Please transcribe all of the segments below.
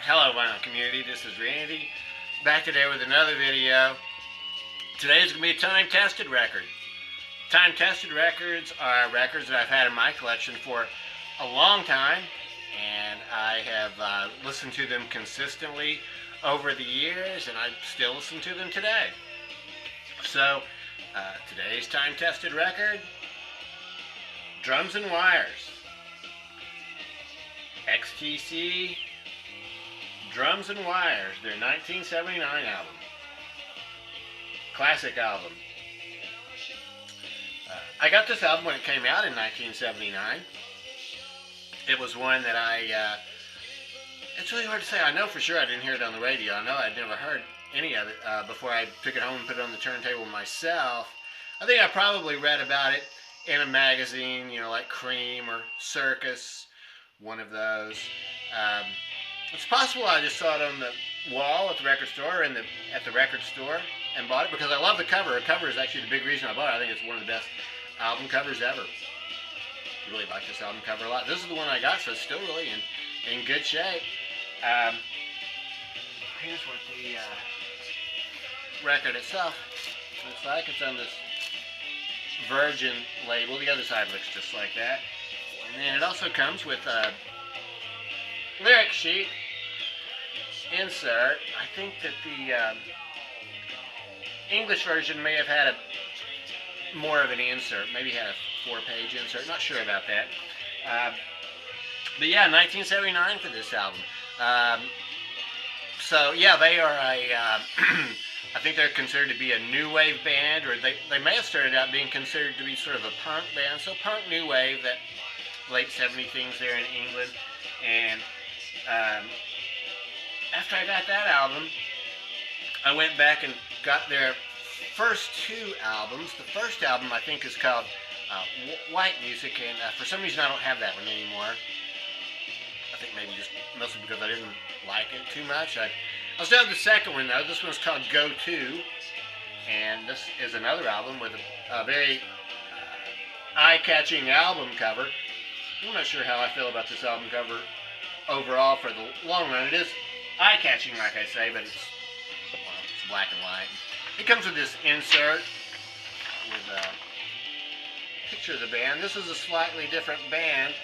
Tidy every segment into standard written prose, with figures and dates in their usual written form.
Hello vinyl community, this is Randy, back today with another video. Today is going to be a time-tested record. Time-tested records are records that I've had in my collection for a long time, and I have listened to them consistently over the years, and I still listen to them today. So, today's time-tested record, Drums and Wires, XTC, Drums and Wires, their 1979 album. Classic album. I got this album when it came out in 1979. It was one that it's really hard to say. I know for sure I didn't hear it on the radio. I know I'd never heard any of it before I took it home and put it on the turntable myself. I think I probably read about it in a magazine, like Cream or Circus, one of those. It's possible I just saw it on the wall at the record store at the record store and bought it because I love the cover. The cover is actually the big reason I bought it. I think it's one of the best album covers ever. I really like this album cover a lot. This is the one I got, so it's still really in good shape. Here's what the record itself looks like. It's on this Virgin label. The other side looks just like that. And then it also comes with a lyric sheet insert. I think that the English version may have had more of an insert. Maybe had a 4-page insert. Not sure about that. But yeah, 1979 for this album. So yeah, they are I think they're considered to be a new wave band, or they may have started out being considered to be sort of a punk band. So punk new wave, that late 70s things there in England. And after I got that album, I went back and got their first 2 albums. The first album I think is called White Music, and for some reason I don't have that one anymore. I think maybe just mostly because I didn't like it too much. I still have the second one though. This one's called Go To, and this is another album with a very eye-catching album cover. I'm not sure how I feel about this album cover overall for the long run. It is eye-catching, like I say, but it's black and white. It comes with this insert with a picture of the band. This is a slightly different band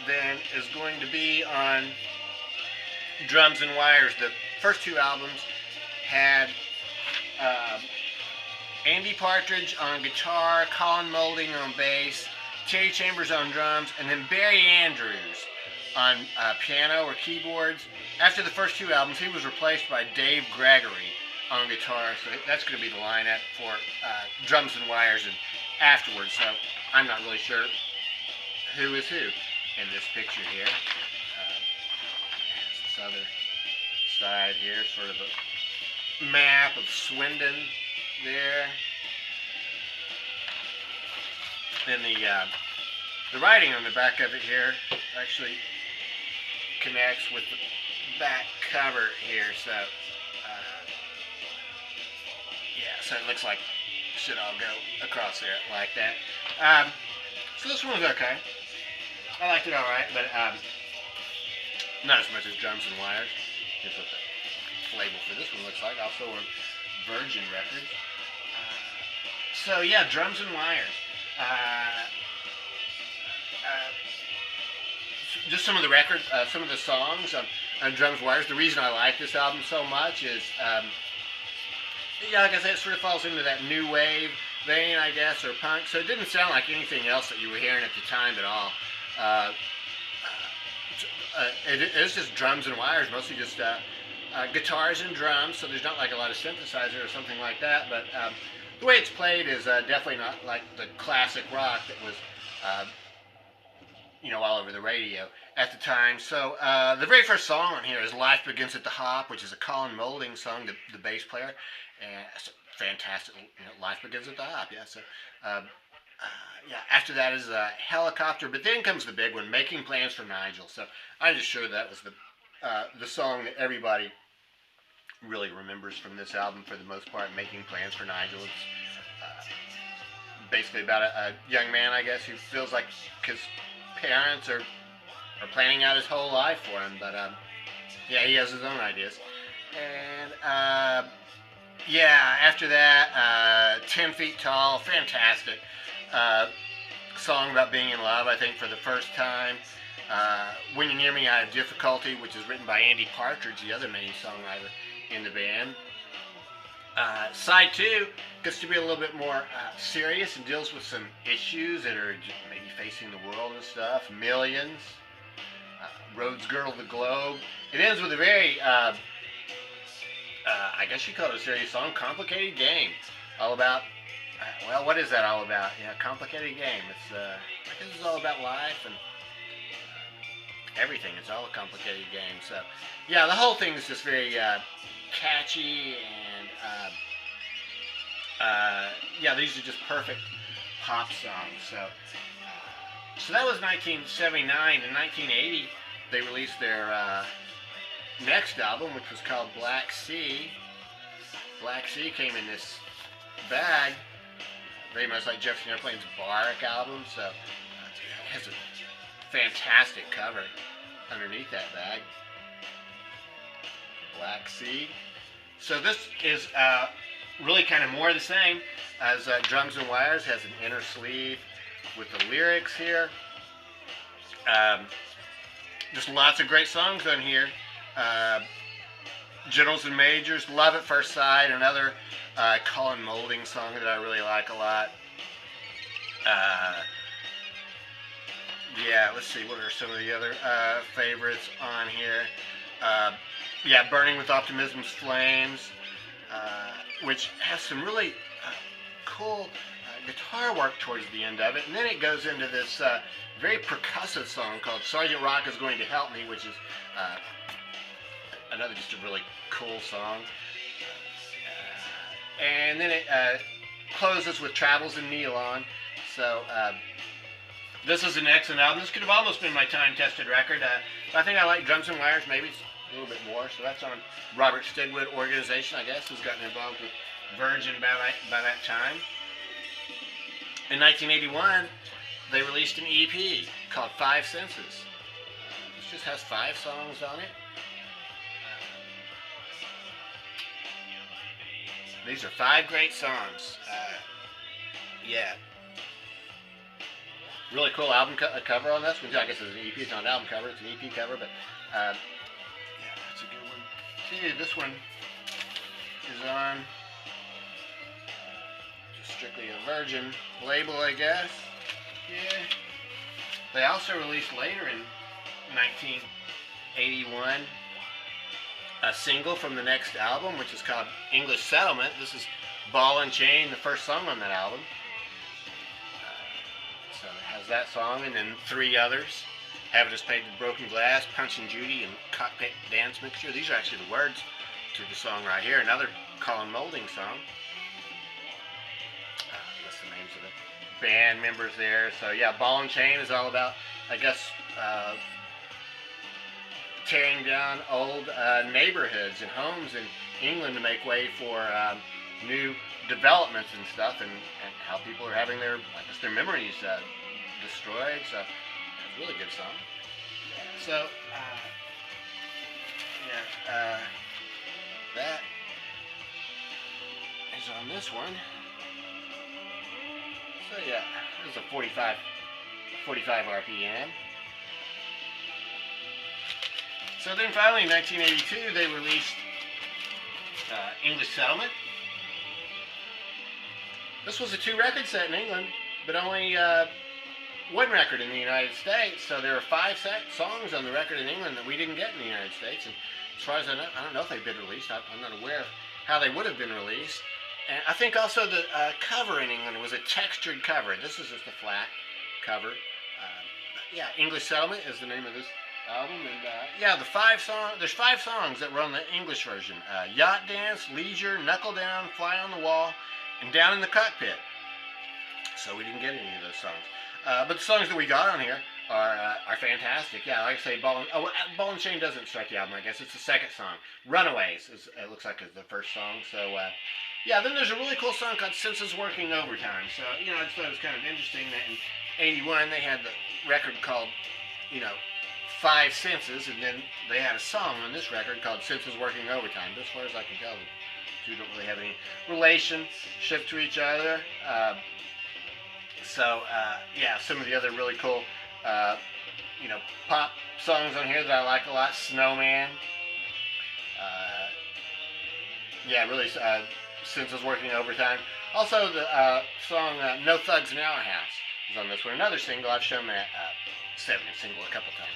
than is going to be on Drums and Wires. The first 2 albums had Andy Partridge on guitar, Colin Moulding on bass, Terry Chambers on drums, and then Barry Andrews on piano or keyboards. After the first 2 albums, he was replaced by Dave Gregory on guitar, so that's going to be the lineup for Drums and Wires and afterwards. So I'm not really sure who is who in this picture here. This other side here, sort of a map of Swindon there. Then the writing on the back of it here actually connects with the back cover here, so yeah, so it looks like it should all go across there like that. So this one's okay. I liked it alright, but not as much as Drums and Wires. Here's what the label for this one looks like, also on Virgin Records. So yeah, Drums and Wires. Just some of the records, some of the songs on Drums and Wires. The reason I like this album so much is, like I said, it sort of falls into that new wave vein, I guess, or punk. So it didn't sound like anything else that you were hearing at the time at all. It's just Drums and Wires, mostly just guitars and drums. So there's not like a lot of synthesizer or something like that. But the way it's played is definitely not like the classic rock that was all over the radio at the time. So the very first song on here is Life Begins at the Hop, which is a Colin Moulding song, the bass player. And it's fantastic. Life Begins at the Hop. Yeah. So yeah. After that is Helicopter, but then comes the big one, Making Plans for Nigel. So I'm just sure that was the song that everybody really remembers from this album for the most part, Making Plans for Nigel. It's basically about a young man, I guess, who feels like his parents are planning out his whole life for him, but Yeah, he has his own ideas. And yeah, after that, 10 Feet Tall, fantastic. Uh, Song about being in love, I think, for the first time. When You're Near Me, I Have Difficulty, which is written by Andy Partridge, the other main songwriter in the band. Side 2 gets to be a little bit more serious and deals with some issues that are maybe facing the world and stuff. Millions, Rhodes Girdle the Globe. It ends with a very, I guess you call it a serious song, Complicated Game. All about, well, what is that all about? Yeah, Complicated Game. It's, I guess it's all about life and everything. It's all a complicated game. So, yeah, the whole thing is just very catchy and, yeah, these are just perfect pop songs. So that was 1979. In 1980, they released their next album, which was called Black Sea. Black Sea came in this bag, very much like Jefferson Airplane's Bark album. So it has a fantastic cover underneath that bag. Black Sea. So this is really kind of more of the same as Drums and Wires. Has an inner sleeve with the lyrics here. Just lots of great songs on here. Generals and Majors, Love at First Sight, another Colin Moulding song that I really like a lot. Yeah, let's see, what are some of the other favorites on here? Yeah, Burning with Optimism's Flames, which has some really cool guitar work towards the end of it. And then it goes into this very percussive song called Sergeant Rock is Going to Help Me, which is another just a really cool song. And then it closes with Travels in Neon. So this is an excellent album. This could have almost been my time-tested record. But I think I like Drums and Wires maybe a little bit more. So that's on Robert Stigwood Organization, I guess, who's gotten involved with Virgin by that time. In 1981, they released an EP called Five Senses. This just has 5 songs on it. These are 5 great songs. Yeah. Really cool album cover on this one. I guess it's an EP. It's not an album cover. It's an EP cover. But yeah, that's a good one too. This one is on just strictly a Virgin label, I guess. Yeah. They also released later in 1981 a single from the next album, which is called English Settlement. This is Ball and Chain, the first song on that album. So it has that song and then 3 others. Having Us Painted Broken Glass, Punch and Judy, and Cockpit Dance Mixture. These are actually the words to the song right here. Another Colin Moulding song. That's the names of the band members there. So yeah, Ball and Chain is all about, I guess, tearing down old neighborhoods and homes in England to make way for new developments and stuff, and how people are having their, I guess, their memories destroyed. So it's a really good song. So yeah, that is on this one. So yeah, this is a 45 RPM. So then finally in 1982 they released English Settlement. This was a 2-record set in England, but only 1 record in the United States. So there are 5 songs on the record in England that we didn't get in the United States. And as far as I know, I don't know if they've been released. I'm not aware of how they would have been released. And I think also the cover in England was a textured cover. This is just a flat cover. Yeah, English Settlement is the name of this album. And yeah, there's 5 songs that were on the English version. Yacht Dance, Leisure, Knuckle Down, Fly on the Wall, and Down in the Cockpit. So we didn't get any of those songs. But the songs that we got on here are fantastic. Yeah, like I say, Ball and Chain doesn't start the album, I guess. It's the second song. Runaways, it looks like is the first song. So, yeah, then there's a really cool song called Senses Working Overtime. So, you know, I just thought it was kind of interesting that in 81 they had the record called, you know, 5 senses, and then they had a song on this record called Senses Working Overtime. But as far as I can tell, the two don't really have any relationship to each other. Yeah, some of the other really cool, pop songs on here that I like a lot. Snowman. Really, Senses Working Overtime. Also, the song No Thugs in Our House is on this one. Another single. I've shown that 7-inch single a couple times.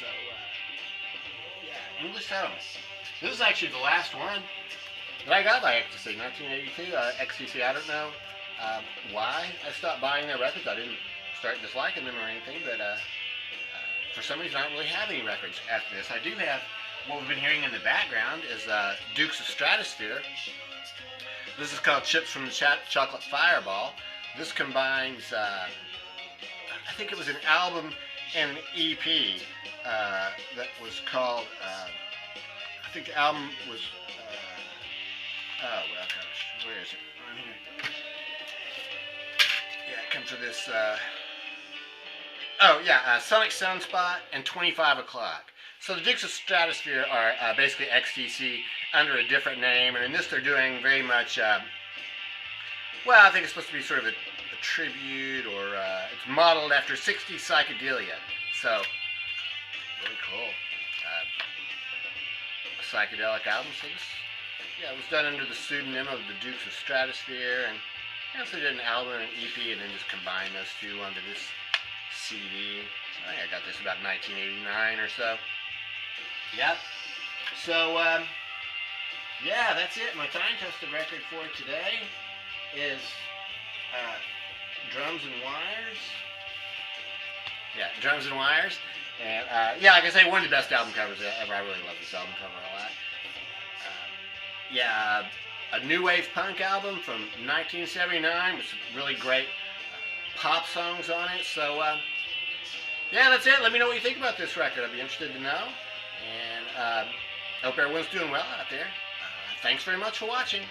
So, English Settlement. This is actually the last one that I got by XTC, 1982. XTC, I don't know why I stopped buying their records. I didn't start disliking them or anything, but for some reason I don't really have any records after this. I do have, what we've been hearing in the background is Dukes of Stratosphere. This is called Chips from the Chocolate Fireball. This combines, I think it was an album and an EP that was called, I think the album was, where is it? On here. Yeah, it comes with this, Sonic Sunspot and 25 O'Clock. So the Dukes of Stratosphere are basically XTC under a different name, and in this they're doing very much, I think it's supposed to be sort of a tribute, or it's modeled after 60s psychedelia. So, really cool. A psychedelic album. So this, it was done under the pseudonym of the Dukes of Stratosphere, and so they did an album and an EP, and then just combined those two onto this CD. So I think I got this about 1989 or so. Yep. So, that's it. My time-tested record for today is Drums and Wires. Yeah, Drums and Wires. And, like I say, one of the best album covers ever. I really love this album cover a lot. A new wave punk album from 1979 with some really great pop songs on it. So, that's it. Let me know what you think about this record. I'd be interested to know. And I hope everyone's doing well out there. Thanks very much for watching.